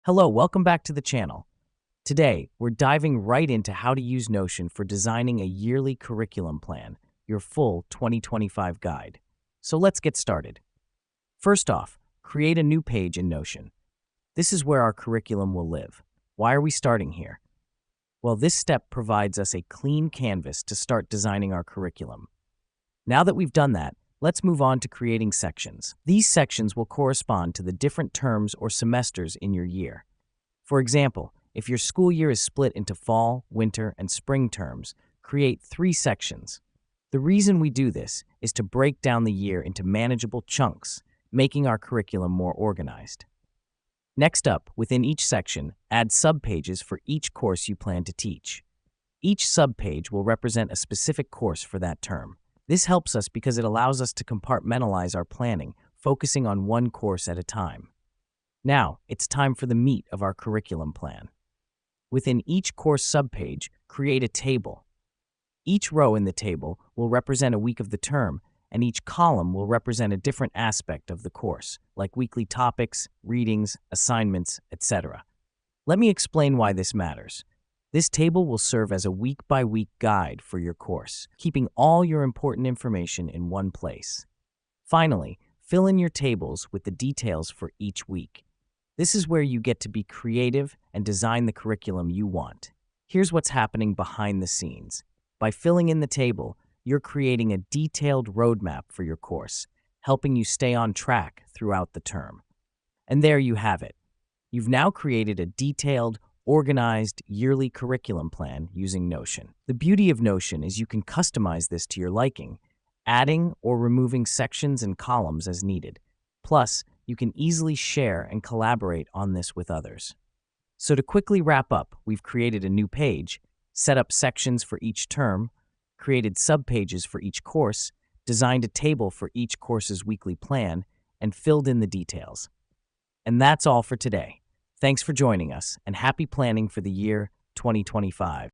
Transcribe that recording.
Hello, welcome back to the channel. Today, we're diving right into how to use Notion for designing a yearly curriculum plan, your full 2025 guide. So let's get started. First off, create a new page in Notion. This is where our curriculum will live. Why are we starting here? Well, this step provides us a clean canvas to start designing our curriculum. Now that we've done that, let's move on to creating sections. These sections will correspond to the different terms or semesters in your year. For example, if your school year is split into fall, winter, and spring terms, create 3 sections. The reason we do this is to break down the year into manageable chunks, making our curriculum more organized. Next up, within each section, add subpages for each course you plan to teach. Each subpage will represent a specific course for that term. This helps us because it allows us to compartmentalize our planning, focusing on one course at a time. Now, it's time for the meat of our curriculum plan. Within each course subpage, create a table. Each row in the table will represent a week of the term, and each column will represent a different aspect of the course, like weekly topics, readings, assignments, etc. Let me explain why this matters. This table will serve as a week-by-week guide for your course, keeping all your important information in one place. Finally, fill in your tables with the details for each week. This is where you get to be creative and design the curriculum you want. Here's what's happening behind the scenes. By filling in the table, you're creating a detailed roadmap for your course, helping you stay on track throughout the term. And there you have it. You've now created a detailed, organized yearly curriculum plan using Notion. The beauty of Notion is you can customize this to your liking, adding or removing sections and columns as needed. Plus, you can easily share and collaborate on this with others. So to quickly wrap up, we've created a new page, set up sections for each term, created subpages for each course, designed a table for each course's weekly plan, and filled in the details. And that's all for today. Thanks for joining us, and happy planning for the year 2025.